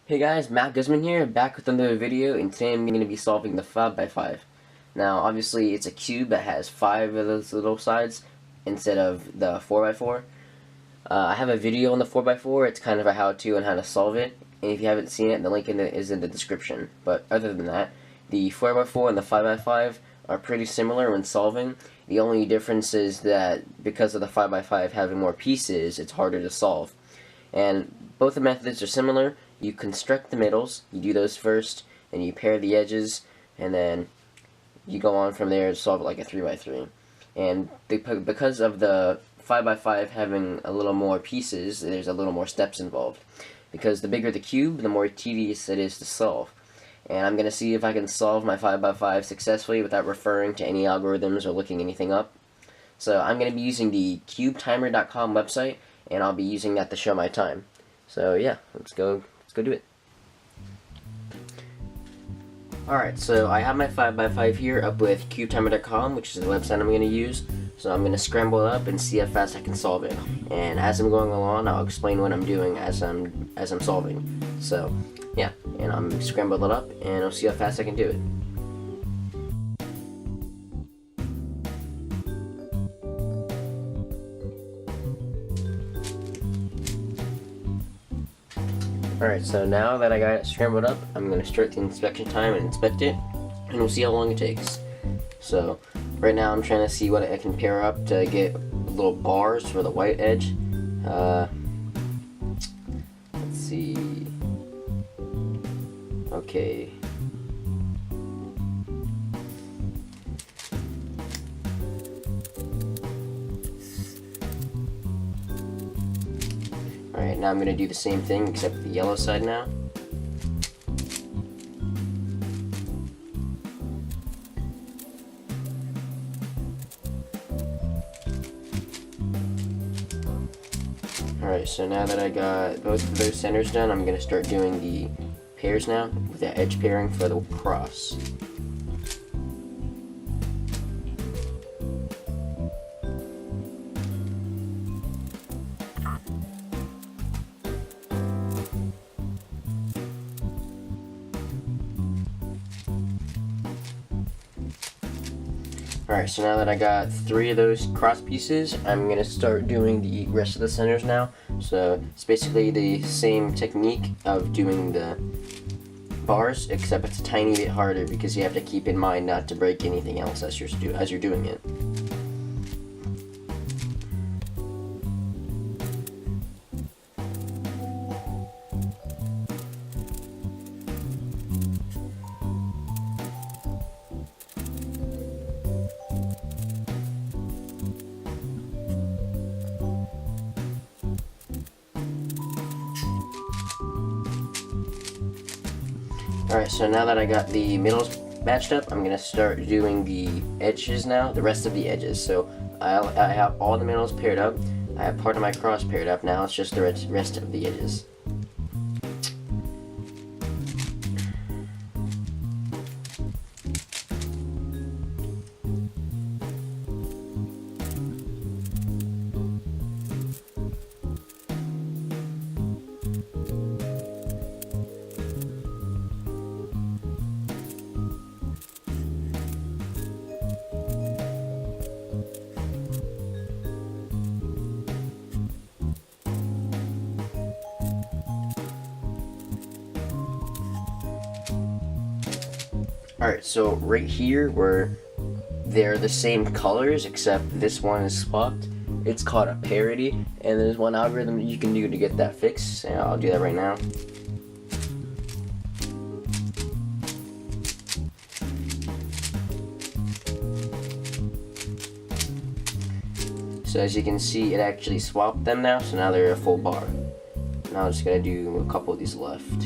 Hey guys, MacGuzman here, back with another video, and today I'm going to be solving the 5x5. Now, obviously, it's a cube that has 5 of those little sides instead of the 4x4. I have a video on the 4x4, it's kind of a how-to on how to solve it, and if you haven't seen it, the link is in the description. But other than that, the 4x4 and the 5x5 are pretty similar when solving. The only difference is that because of the 5x5 having more pieces, it's harder to solve. And both the methods are similar. You construct the middles, you do those first, and you pair the edges, and then you go on from there to solve it like a 3x3. And because of the 5x5 having a little more pieces, there's a little more steps involved. Because the bigger the cube, the more tedious it is to solve. And I'm going to see if I can solve my 5x5 successfully without referring to any algorithms or looking anything up. So I'm going to be using the cubetimer.com website, and I'll be using that to show my time. So yeah, let's go do it. Alright, so I have my 5x5 here up with cubetimer.com, which is the website I'm going to use. So I'm going to scramble it up and see how fast I can solve it. And as I'm going along, I'll explain what I'm doing as I'm solving. So yeah, and I'm scrambled it up, and I'll see how fast I can do it. Alright, so now that I got it scrambled up, I'm going to start the inspection time and inspect it, and we'll see how long it takes. So, right now I'm trying to see what I can pair up to get little bars for the white edge. Let's see. Okay. Alright, now I'm going to do the same thing except the yellow side now. Alright, so now that I got both of those centers done, I'm going to start doing the pairs now with the edge pairing for the cross. Alright, so now that I got 3 of those cross pieces, I'm going to start doing the rest of the centers now. So it's basically the same technique of doing the bars, except it's a tiny bit harder because you have to keep in mind not to break anything else as you're doing it. Alright, so now that I got the middles matched up, I'm going to start doing the edges now, the rest of the edges. So I have all the middles paired up, I have part of my cross paired up, now it's just the rest of the edges. Alright, so right here where they're the same colors except this one is swapped, it's called a parity, and there's one algorithm you can do to get that fixed, and I'll do that right now. So as you can see, it actually swapped them now, so now they're a full bar. Now I'm just going to do a couple of these left.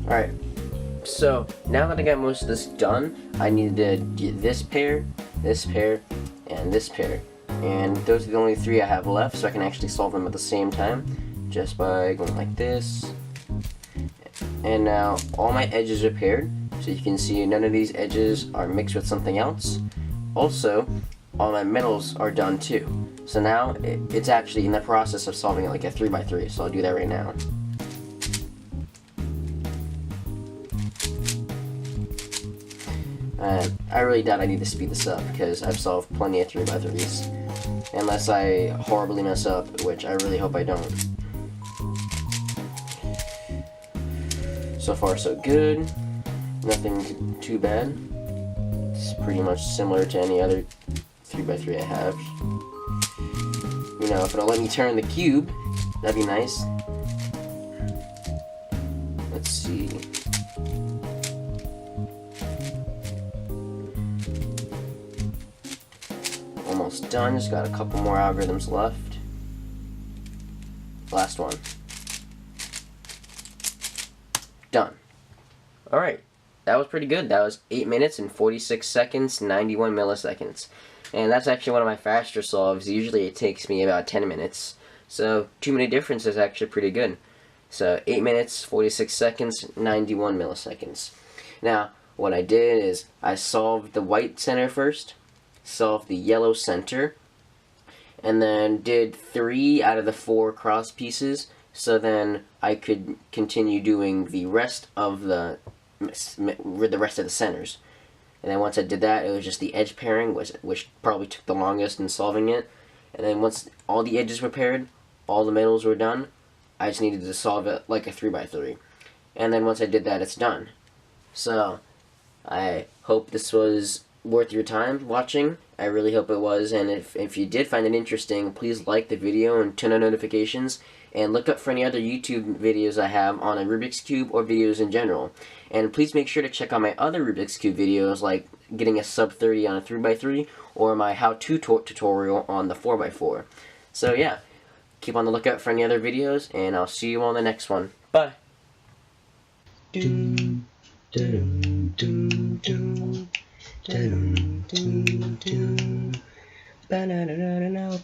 Alright, so now that I got most of this done, I need to get this pair, and this pair. And those are the only 3 I have left, so I can actually solve them at the same time. just by going like this. And now all my edges are paired, so you can see none of these edges are mixed with something else. Also, all my middles are done too. So now it's actually in the process of solving it like a 3x3, so I'll do that right now. I really doubt I need to speed this up because I've solved plenty of 3x3s. Unless I horribly mess up, which I really hope I don't. So far so good. Nothing too bad. It's pretty much similar to any other 3x3 I have. You know, if it'll let me turn the cube, that'd be nice. Let's see. Almost done, just got a couple more algorithms left. Last one. Done. Alright, that was pretty good. That was 8 minutes and 46 seconds, 91 milliseconds. And that's actually one of my faster solves. Usually it takes me about 10 minutes. So 2 minute difference is actually pretty good. So 8 minutes, 46 seconds, 91 milliseconds. Now, what I did is I solved the white center first, solved the yellow center, and then did 3 out of the 4 cross pieces, so then I could continue doing the rest of the centers. And then once I did that, it was just the edge pairing, which probably took the longest in solving it. And then once all the edges were paired, all the middles were done, I just needed to solve it like a 3x3. And then once I did that, it's done. So, I hope this was worth your time watching. I really hope it was, and if you did find it interesting, please like the video and turn on notifications, and look up for any other YouTube videos I have on a Rubik's Cube or videos in general. And please make sure to check out my other Rubik's Cube videos, like getting a sub-30 on a 3x3, or my how-to tutorial on the 4x4. So yeah, keep on the lookout for any other videos, and I'll see you on the next one. Bye! Ba-na-na-na-na-na-na.